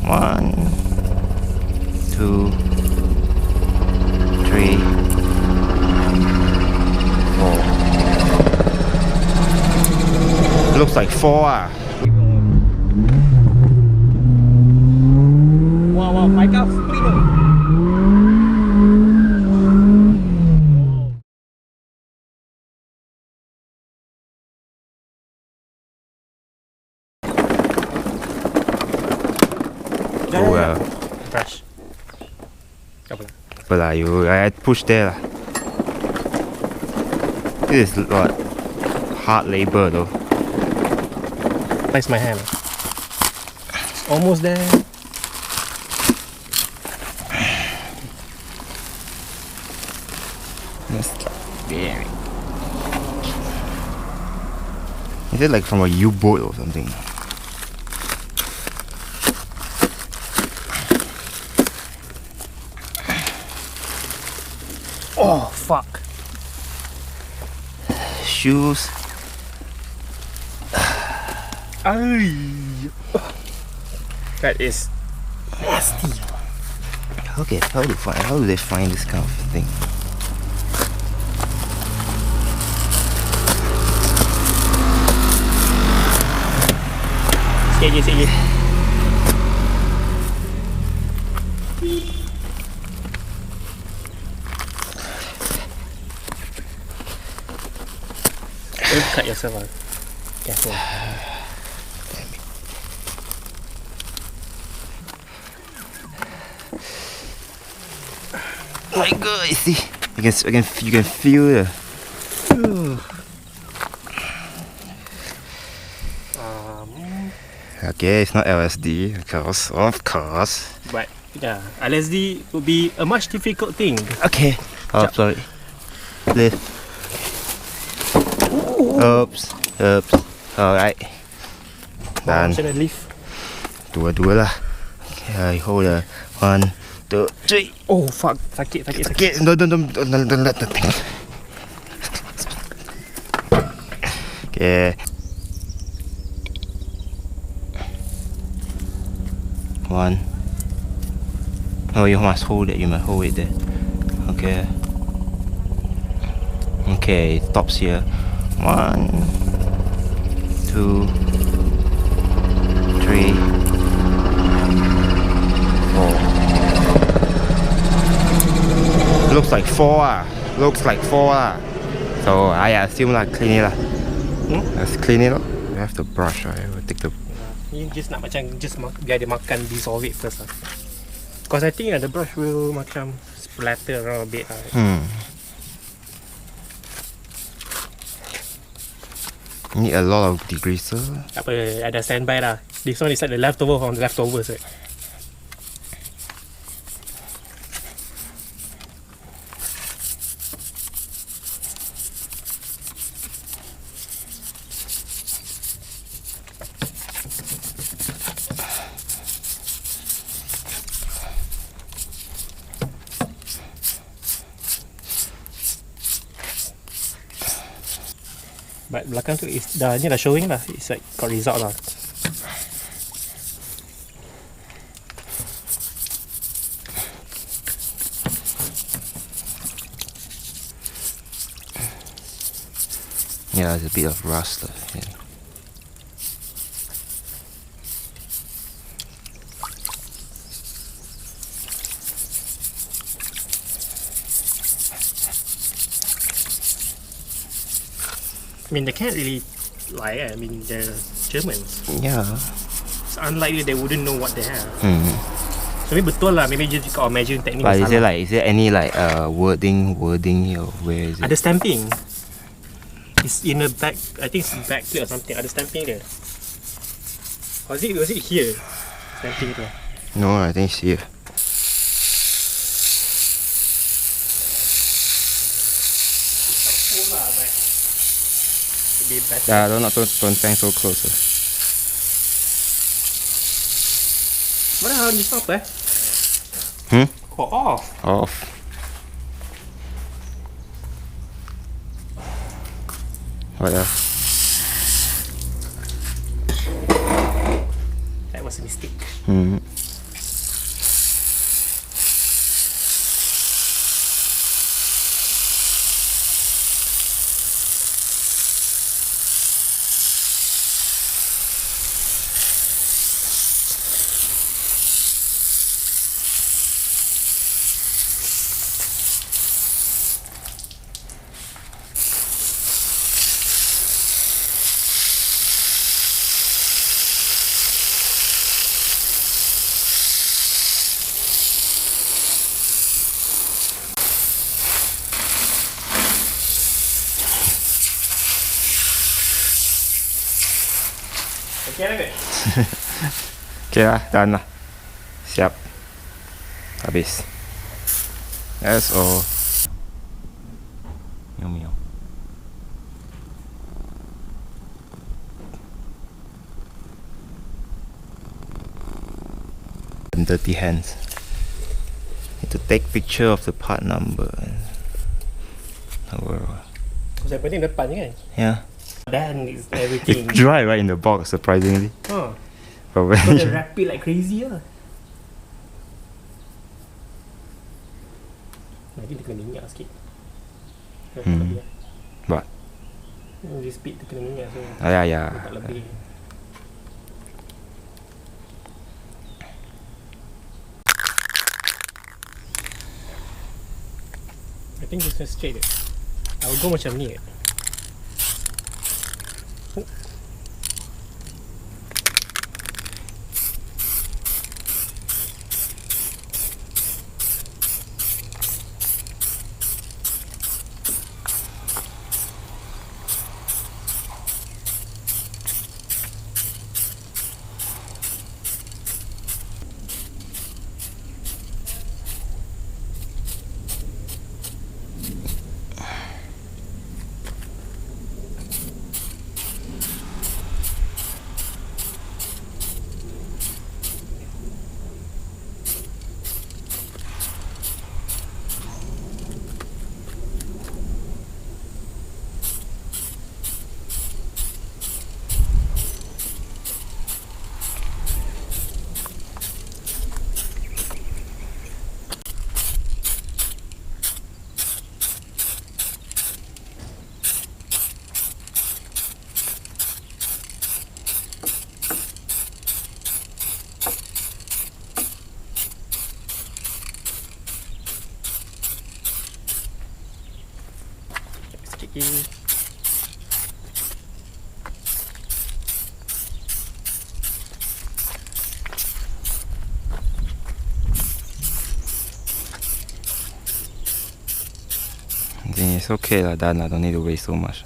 1, 2, 3, 4. Looks like 4 ah. Wow, my car split though. Oh well. Brush. Apa lah? Apa lah, I push there lah. This is what? Hard labor though. Place my hand. Almost there. That's very. Is it like from a U-boat or something? Oh fuck. Shoes. That is nasty. Okay, how do they find this kind of thing? Sikit lagi. Don't cut yourself out. Careful. My God, you see, you can feel the. Okay, it's not LSD, of course. But yeah, LSD would be a much difficult thing. Okay. Oh, sorry. Lift. Oops. Alright. Done. Should I leave? Dua lah. Okay, I hold a 1, 2, 3. Oh fuck, sakit. Okay, don't let the thing. Okay. 1. Oh, you must hold it. You must hold it there. Okay. Okay, it stops here. 1, 2, 3, 4. Looks like 4 ah. So I assume like clean it lah. Let's clean it up. We have the brush, right? We'll take the. You just nak macam biar dia makan dissolve it first lah. Because I think the brush will macam splatter around a bit lah. Need a lot of degreaser. Tak apa, ada standby lah. This one is like the leftover from the leftovers, right? But belakang tu is dah showing lah. It's like got result lah. Yeah, there's a bit of rust here. I mean, they can't really lie. I mean, they're Germans. Yeah. It's unlikely they wouldn't know what they have. So maybe betul lah. Maybe just got measuring technique. But is there any like wording here? Where is it? Ada stamping. It's in the back. I think it's back plate or something. Ada stamping there. Was it here? Stamping tu. No, I think it's here. Yeah, don't stand so close. What the hell did you stop there? Oh, off. Off. What else? That was a mistake. Sekian agak. Okay lah, done lah. Siap. Habis. That's all. Meow meow. Dirty hands. Need to take picture of the part number. Because yang penting depan je kan. Yeah. Dan is It's everything. dry right in the box, surprisingly. Oh. But when Kau you- dah wrap it like crazy lah. Nanti dia kena minyak sikit. Hmm. What? Dia speed dia kena minyak so Yeah, yeah. dia tak lebih. I think this is straight. I will go macam ni. Sikit lagi. I think it's okay lah, done lah, don't need to waste so much.